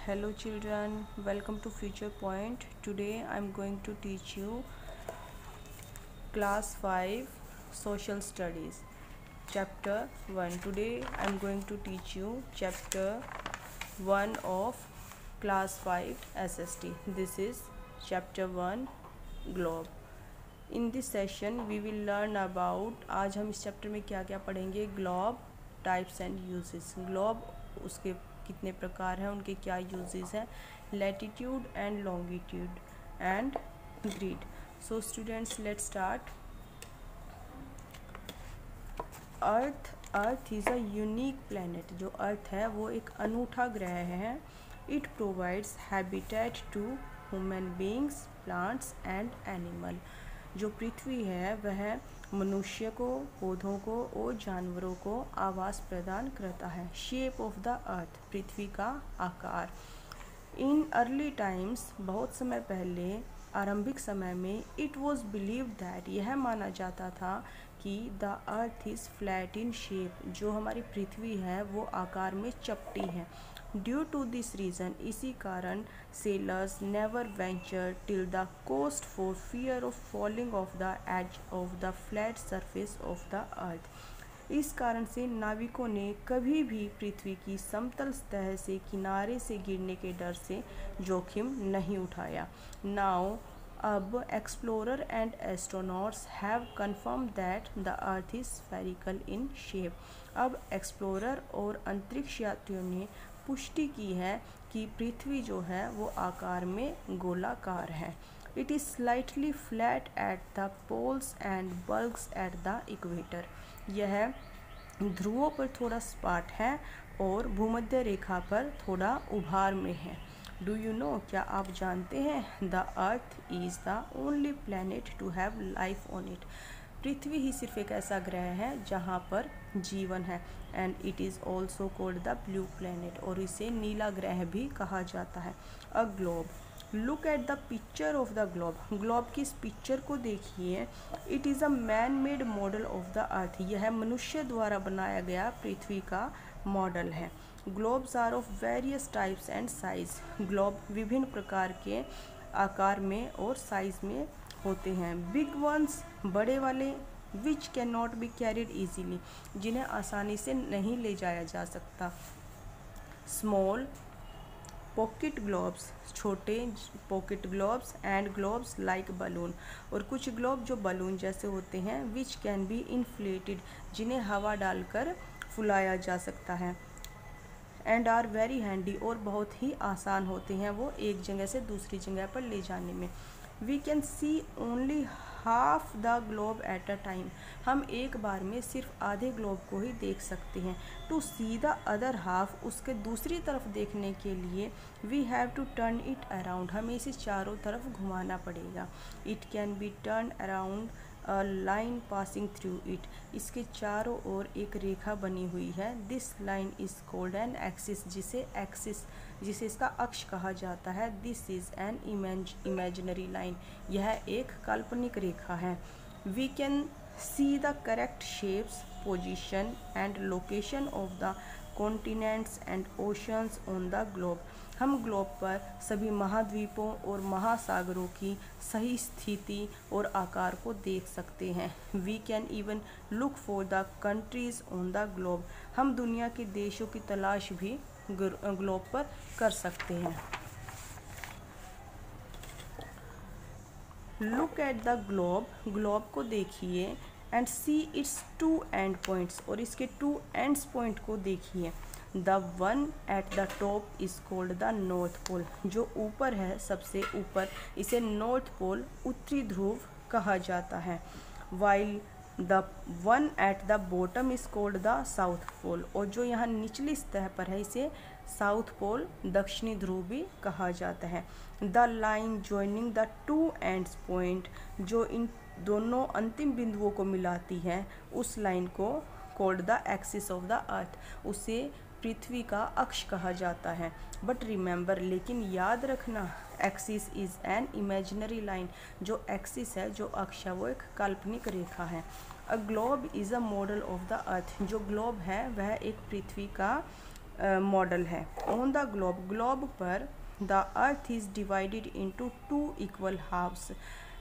Hello children, welcome to Future Point. Today I am going to teach you class 5 social studies chapter 1. Today I am going to teach you chapter 1 of class 5 SST. This is chapter 1 globe. In this session we will learn about आज हम इस chapter में क्या क्या पढ़ेंगे globe types and uses. Globe उसके कितने प्रकार हैं, उनके क्या यूजेस हैं, latitude and longitude and grid. So students let's start. Earth is a unique planet. जो अर्थ है वो एक अनूठा ग्रह है. It provides habitat to human beings, plants and animal. जो पृथ्वी है वह मनुष्य को, पौधों को और जानवरों को आवास प्रदान करता है. शेप ऑफ द अर्थ, पृथ्वी का आकार. इन अर्ली टाइम्स, बहुत समय पहले, आरंभिक समय में, इट वॉज बिलीव दैट, यह माना जाता था कि the earth is flat in shape. जो हमारी पृथ्वी है वो आकार में चपटी है. ड्यू टू दिस रीज़न, इसी कारण sailors never venture till the coast for fear of falling off the edge of the flat surface of the earth. इस कारण से नाविकों ने कभी भी पृथ्वी की समतल सतह से किनारे से गिरने के डर से जोखिम नहीं उठाया. नाउ अब explorer and astronauts have confirm that the earth is spherical in shape. अब एक्सप्लोरर और अंतरिक्ष यात्रियों ने पुष्टि की है कि पृथ्वी जो है वो आकार में गोलाकार है. It is slightly flat at the poles and bulges at the equator. यह ध्रुवों पर थोड़ा सपाट है और भूमध्य रेखा पर थोड़ा उभार में है. डू यू नो, क्या आप जानते हैं, the earth is the only planet to have life on it. पृथ्वी ही सिर्फ एक ऐसा ग्रह है जहाँ पर जीवन है. And it is also called the blue planet, और इसे नीला ग्रह भी कहा जाता है. A globe, look at the picture of the globe. Globe की इस पिक्चर को देखिए. It is a man made model of the earth. यह मनुष्य द्वारा बनाया गया पृथ्वी का मॉडल है. Globes are of various types and size. Globe विभिन्न प्रकार के आकार में और साइज में होते हैं. बिग वंस, बड़े वाले, which can not be carried easily, जिन्हें आसानी से नहीं ले जाया जा सकता. स्मॉल पॉकेट ग्लोब्स, छोटे pocket globes, and globes like balloon, और कुछ ग्लोब जो बलून जैसे होते हैं. विच कैन बी इन्फ्लेटेड, जिन्हें हवा डालकर फुलाया जा सकता है. एंड आर वेरी हैंडी, और बहुत ही आसान होते हैं वो एक जगह से दूसरी जगह पर ले जाने में. We can see only half the globe at a time. हम एक बार में सिर्फ आधे ग्लोब को ही देख सकते हैं. To see the other half, उसके दूसरी तरफ देखने के लिए, we have to turn it around, हमें इसे चारों तरफ घुमाना पड़ेगा. It can be turn around a line passing through it. इसके चारों ओर एक रेखा बनी हुई है. This line is called an axis, जिसे इसका अक्ष कहा जाता है. This is an imaginary line, यह एक काल्पनिक रेखा है. We can see the correct shapes, position and location of the continents and oceans on the globe. हम ग्लोब पर सभी महाद्वीपों और महासागरों की सही स्थिति और आकार को देख सकते हैं. We can even look for the countries on the globe. हम दुनिया के देशों की तलाश भी ग्लोब पर कर सकते हैं. Look at the globe, globe को देखिए. And see its two end points, और इसके टू एंड्स पॉइंट को देखिए. The one at the top is called the North Pole. जो ऊपर है, सबसे ऊपर, इसे नॉर्थ पोल, उत्तरी ध्रुव कहा जाता है. While the one at the bottom is called the South Pole, और जो यहाँ निचली सतह पर है इसे साउथ पोल, दक्षिणी ध्रुव भी कहा जाता है. The line joining the two ends point, जो इन दोनों अंतिम बिंदुओं को मिलाती है, उस लाइन को called the axis of the अर्थ, उसे पृथ्वी का अक्ष कहा जाता है. बट रिमेंबर, लेकिन याद रखना, axis is an imaginary line. जो एक्सिस है, जो अक्ष है, वो एक काल्पनिक रेखा है. A globe is a model of the earth. जो ग्लोब है वह एक पृथ्वी का मॉडल है। ऑन द ग्लोब, ग्लोब पर the earth is divided into 2 equal halves,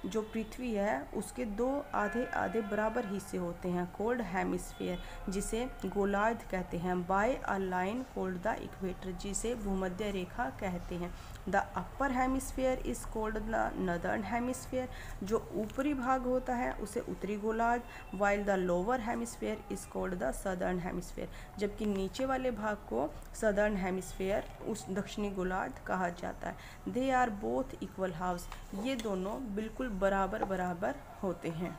जो पृथ्वी है उसके 2 आधे आधे बराबर हिस्से होते हैं, कोल्ड हेमिस्फीयर जिसे गोलार्ध कहते हैं, by a line called the equator जिसे भूमध्य रेखा कहते हैं। The upper hemisphere is called the northern hemisphere, जो ऊपरी भाग होता है उसे उत्तरी गोलार्ध, while the lower hemisphere is called the southern hemisphere, जबकि नीचे वाले भाग को सदर्न हेमिस्फीयर उस दक्षिणी गोलार्ध कहा जाता है। They are both equal halves, ये दोनों बिल्कुल बराबर बराबर होते हैं।